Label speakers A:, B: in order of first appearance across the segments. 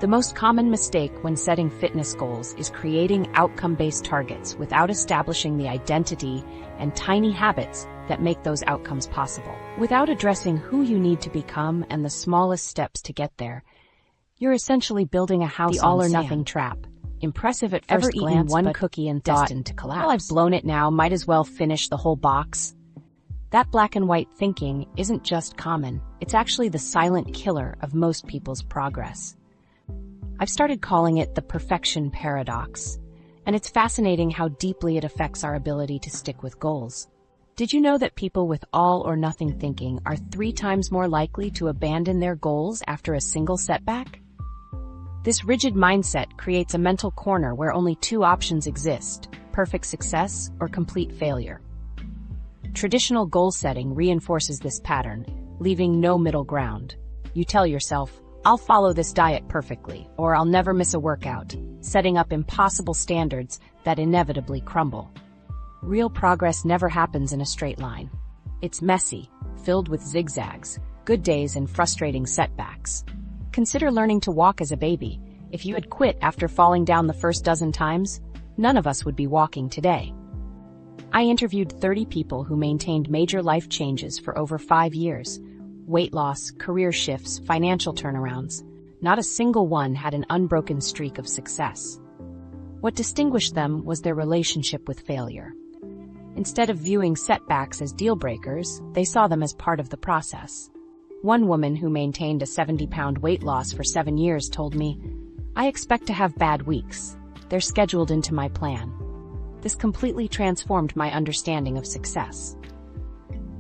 A: The most common mistake when setting fitness goals is creating outcome-based targets without establishing the identity and tiny habits that make those outcomes possible. Without addressing who you need to become and the smallest steps to get there, you're essentially building a house on sand. The all-or-nothing trap. Impressive at first glance, one cookie and destined to collapse. Well, I've blown it now, might as well finish the whole box. That black and white thinking isn't just common, it's actually the silent killer of most people's progress. I've started calling it the perfection paradox, and it's fascinating how deeply it affects our ability to stick with goals. Did you know that people with all-or-nothing thinking are 3 times more likely to abandon their goals after a single setback? This rigid mindset creates a mental corner where only 2 options exist: perfect success or complete failure. Traditional goal setting reinforces this pattern, leaving no middle ground. You tell yourself, "I'll follow this diet perfectly," or "I'll never miss a workout," setting up impossible standards that inevitably crumble. Real progress never happens in a straight line. It's messy, filled with zigzags, good days and frustrating setbacks. Consider learning to walk as a baby. If you had quit after falling down the first dozen times, none of us would be walking today. I interviewed 30 people who maintained major life changes for over 5 years. Weight loss, career shifts, financial turnarounds. Not a single one had an unbroken streak of success. What distinguished them was their relationship with failure. Instead of viewing setbacks as deal breakers, they saw them as part of the process. One woman who maintained a 70-pound weight loss for 7 years told me, "I expect to have bad weeks. They're scheduled into my plan." This completely transformed my understanding of success.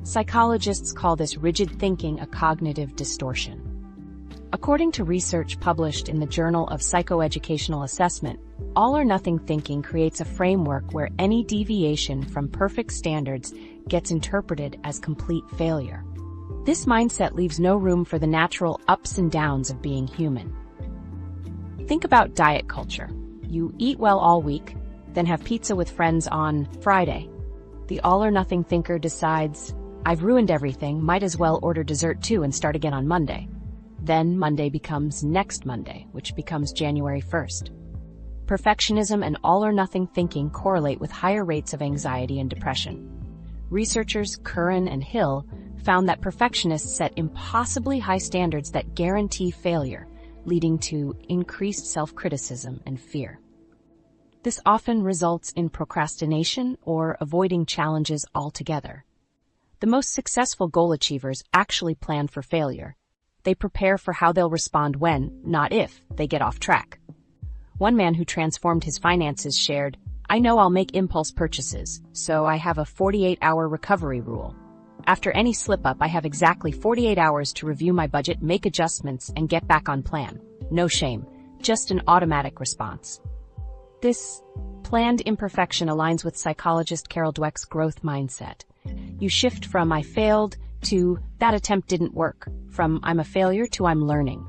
A: Psychologists call this rigid thinking a cognitive distortion. According to research published in the Journal of Psychoeducational Assessment, all-or-nothing thinking creates a framework where any deviation from perfect standards gets interpreted as complete failure. This mindset leaves no room for the natural ups and downs of being human. Think about diet culture. You eat well all week, then have pizza with friends on Friday. The all-or-nothing thinker decides, "I've ruined everything, might as well order dessert too and start again on Monday." Then Monday becomes next Monday, which becomes January 1st. Perfectionism and all-or-nothing thinking correlate with higher rates of anxiety and depression. Researchers Curran and Hill found that perfectionists set impossibly high standards that guarantee failure, leading to increased self-criticism and fear. This often results in procrastination or avoiding challenges altogether. The most successful goal achievers actually plan for failure. They prepare for how they'll respond when, not if, they get off track. One man who transformed his finances shared, "I know I'll make impulse purchases, so I have a 48-hour recovery rule. After any slip-up, I have exactly 48 hours to review my budget, make adjustments, and get back on plan. No shame, just an automatic response." This planned imperfection aligns with psychologist Carol Dweck's growth mindset. You shift from "I failed" to "that attempt didn't work," from "I'm a failure" to "I'm learning."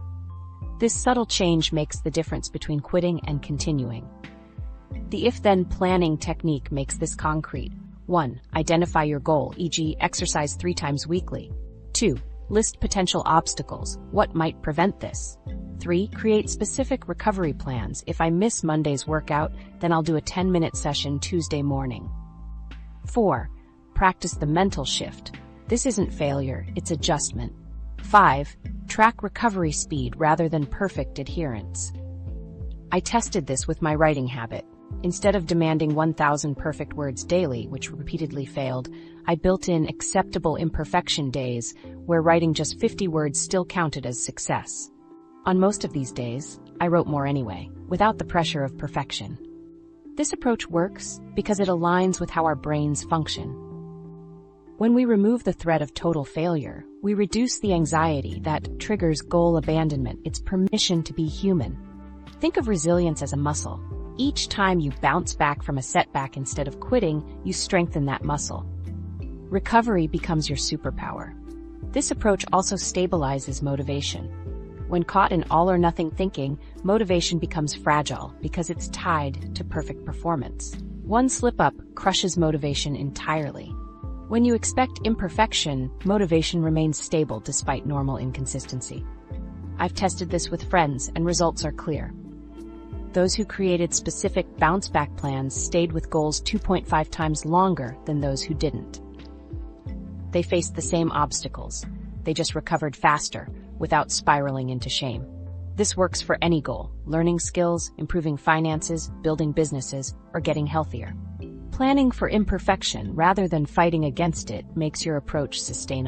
A: This subtle change makes the difference between quitting and continuing. The if-then planning technique makes this concrete. 1. Identify your goal, e.g., exercise 3 times weekly. 2. List potential obstacles. What might prevent this? 3. Create specific recovery plans. If I miss Monday's workout, then I'll do a 10-minute session Tuesday morning. 4. Practice the mental shift. This isn't failure, it's adjustment. 5. Track recovery speed rather than perfect adherence. I tested this with my writing habit. Instead of demanding 1,000 perfect words daily, which repeatedly failed, I built in acceptable imperfection days, where writing just 50 words still counted as success. On most of these days, I wrote more anyway, without the pressure of perfection. This approach works because it aligns with how our brains function. When we remove the threat of total failure, we reduce the anxiety that triggers goal abandonment. It's permission to be human. Think of resilience as a muscle. Each time you bounce back from a setback instead of quitting, you strengthen that muscle. Recovery becomes your superpower. This approach also stabilizes motivation. When caught in all-or-nothing thinking, motivation becomes fragile because it's tied to perfect performance. One slip-up crushes motivation entirely. When you expect imperfection, motivation remains stable despite normal inconsistency. I've tested this with friends and results are clear. Those who created specific bounce-back plans stayed with goals 2.5 times longer than those who didn't. They faced the same obstacles. They just recovered faster, without spiraling into shame. This works for any goal: learning skills, improving finances, building businesses, or getting healthier. Planning for imperfection rather than fighting against it makes your approach sustainable.